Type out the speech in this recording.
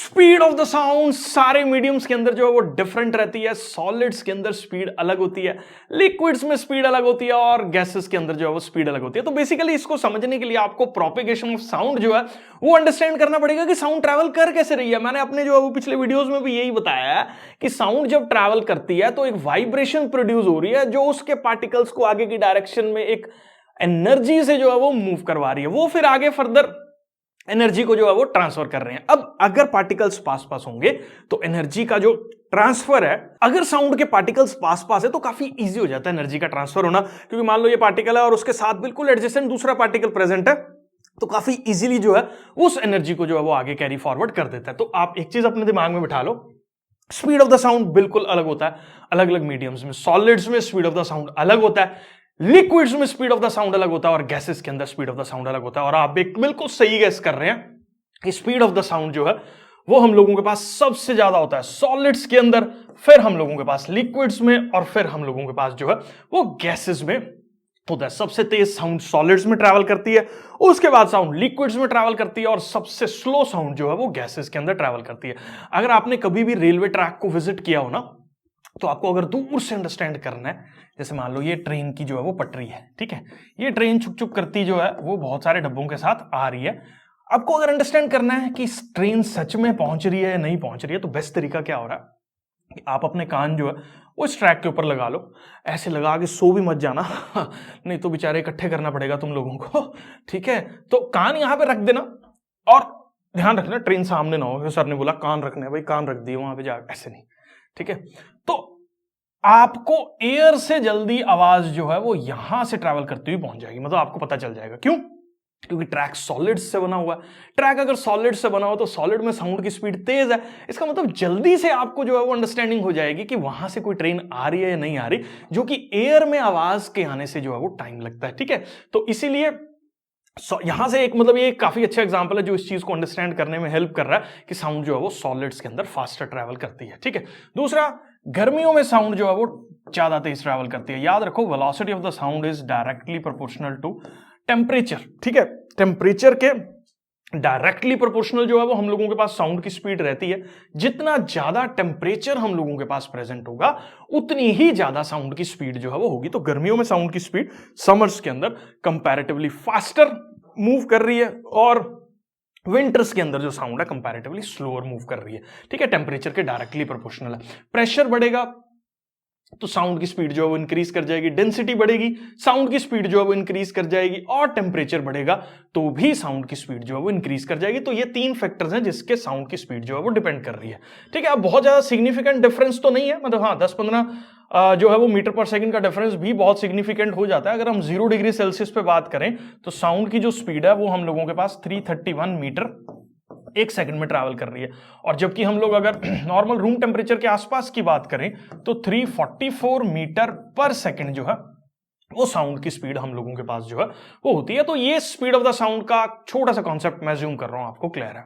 Speed of the sound सारे mediums के अंदर जो है वो डिफरेंट रहती है। सॉलिड्स के अंदर स्पीड अलग होती है, लिक्विड्स में स्पीड अलग होती है और गैसेस के अंदर जो है वो स्पीड अलग होती है। तो बेसिकली इसको समझने के लिए आपको प्रोपेगेशन ऑफ साउंड जो है वो अंडरस्टैंड करना पड़ेगा कि साउंड ट्रैवल कर कैसे रही है। मैंने अपने जो है वो पिछले वीडियोस में भी यही बताया है कि साउंड जब ट्रैवल करती है तो एक वाइब्रेशन प्रोड्यूस हो रही है जो उसके पार्टिकल्स को आगे की डायरेक्शन में एक एनर्जी से जो है वो मूव करवा रही है, वो फिर आगे फर्दर एनर्जी को जो है वो ट्रांसफर कर रहे हैं। अब अगर पार्टिकल्स पास पास होंगे तो एनर्जी का जो ट्रांसफर है, अगर साउंड के पार्टिकल्स पास पास है तो काफी इजी हो जाता है एनर्जी का ट्रांसफर होना, क्योंकि मान लो ये पार्टिकल है और उसके साथ बिल्कुल एडजेसेंट दूसरा पार्टिकल प्रेजेंट है, तो काफी इजीली जो है उस एनर्जी को जो है वो आगे कैरी फॉरवर्ड कर देता है। तो आप एक चीज अपने दिमाग में बिठा लो, स्पीड ऑफ द साउंड बिल्कुल अलग होता है अलग अलग मीडियम्स में। सॉलिड्स में स्पीड ऑफ द साउंड अलग होता है, लिक्विड्स में स्पीड ऑफ द साउंड अलग होता है और गैसेस के अंदर स्पीड ऑफ द साउंड अलग होता है। और आप एक बिल्कुल सही गैस कर रहे हैं कि स्पीड ऑफ द साउंड जो है वो हम लोगों के पास सबसे ज्यादा होता है सॉलिड्स के अंदर, फिर हम लोगों के पास लिक्विड्स में और फिर हम लोगों के पास जो है वो गैसेस में होता है। सबसे तेज साउंड सॉलिड्स में ट्रैवल करती है, उसके बाद साउंड लिक्विड्स में ट्रैवल करती है और सबसे स्लो साउंड जो है वो गैसेस के अंदर ट्रैवल करती है। अगर आपने कभी भी रेलवे ट्रैक को विजिट किया हो ना, तो आपको अगर दूर से अंडरस्टैंड करना है, जैसे मान लो ये ट्रेन की जो है वो पटरी है, ठीक है, ये ट्रेन छुक छुक करती जो है वो बहुत सारे डब्बों के साथ आ रही है। आपको अगर अंडरस्टैंड करना है कि ट्रेन सच में पहुंच रही है या नहीं पहुंच रही है, तो बेस्ट तरीका क्या हो रहा है कि आप अपने कान जो है वो इस ट्रैक के ऊपर लगा लो, ऐसे लगा के सो भी मत जाना नहीं तो बेचारे इकट्ठे करना पड़ेगा तुम लोगों को, ठीक है। तो कान यहां पे रख देना और ध्यान रखना ट्रेन सामने ना हो। सर ने बोला कान रखने है, भाई कान रख दिए वहां पे जा, ऐसे नहीं, ठीक है। तो आपको एयर से जल्दी आवाज जो है वो यहां से ट्रैवल करती हुई पहुंच जाएगी, मतलब आपको पता चल जाएगा। क्यों? क्योंकि ट्रैक सॉलिड से बना हुआ है। ट्रैक अगर सॉलिड से बना हो तो सॉलिड में साउंड की स्पीड तेज है, इसका मतलब जल्दी से आपको जो है वो अंडरस्टैंडिंग हो जाएगी कि वहां से कोई ट्रेन आ रही है या नहीं आ रही, जो कि एयर में आवाज के आने से जो है वो टाइम लगता है, ठीक है। तो इसीलिए यहां से एक मतलब ये काफी अच्छा एग्जांपल है जो इस चीज को अंडरस्टैंड करने में हेल्प कर रहा है कि साउंड जो है वो सॉलिड्स के अंदर फास्टर ट्रैवल करती है, ठीक है। दूसरा, गर्मियों में साउंड जो है वो ज्यादा तेज ट्रैवल करती है। याद रखो velocity of the sound is directly proportional to temperature, ठीक है। टेम्परेचर के डायरेक्टली प्रोपोर्शनल जो है वो हम लोगों के पास साउंड की स्पीड रहती है। जितना ज्यादा टेम्परेचर हम लोगों के पास प्रेजेंट होगा उतनी ही ज्यादा साउंड की स्पीड जो है वो होगी। तो गर्मियों में साउंड की स्पीड समर्स के अंदर कंपैरेटिवली फास्टर मूव कर रही है और विंटर्स के अंदर जो साउंड है कंपैरेटिवली स्लोअर मूव कर रही है, ठीक है। टेम्परेचर के डायरेक्टली प्रोपोर्शनल है। प्रेशर बढ़ेगा तो साउंड की स्पीड जो है वो इंक्रीज कर जाएगी, डेंसिटी बढ़ेगी साउंड की स्पीड जो है वो इंक्रीज कर जाएगी, और टेम्परेचर बढ़ेगा तो भी साउंड की स्पीड जो है वो इंक्रीज कर जाएगी। तो ये तीन फैक्टर्स हैं जिसके साउंड की स्पीड जो है वो डिपेंड कर रही है, ठीक है। अब बहुत ज्यादा सिग्निफिकेंट डिफरेंस तो नहीं है, मतलब हाँ 10-15 जो है वो मीटर पर सेकंड का डिफरेंस भी बहुत सिग्निफिकेंट हो जाता है। अगर हम 0 डिग्री सेल्सियस पे बात करें तो साउंड की जो स्पीड है वो हम लोगों के पास 331 मीटर एक सेकंड में ट्रैवल कर रही है, और जबकि हम लोग अगर नॉर्मल रूम टेम्परेचर के आसपास की बात करें तो 344 मीटर पर सेकंड जो है वो साउंड की स्पीड हम लोगों के पास जो है वो होती है। तो ये स्पीड ऑफ द साउंड का छोटा सा कॉन्सेप्ट मैं ज्यूम कर रहा हूं आपको क्लियर है।